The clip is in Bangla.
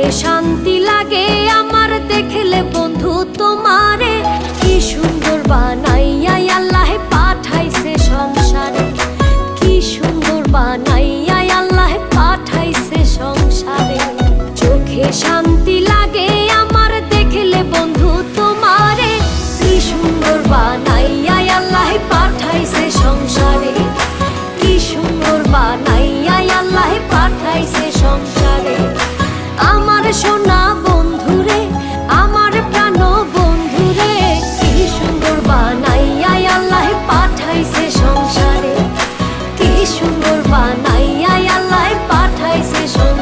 চোখে শান্তি লাগে আমার দেখলে বন্ধু তোমারে। কি সুন্দর বানাইয়া আল্লাহ পাঠাইছে সংসারে, কি সুন্দর বানাইয়া আল্লাহ পাঠাইছে সংসারে। চোখে শান্তি লাগে আমার দেখলে বন্ধু তোমারে, কি সুন্দর বানাইয়া আল্লাহ পাঠাইছে সংসারে, কি সুন্দর বানাইয়া আল্লাহ পাঠাইছে সংসারে। আমার সোনা বন্ধুরে, আমার প্রাণ বন্ধুরে, কি সুন্দর বানাইয়া আল্লাহ পাঠাইছে সংসারে, কি সুন্দর বানাইয়া আল্লাহ পাঠাইছে সংসারে।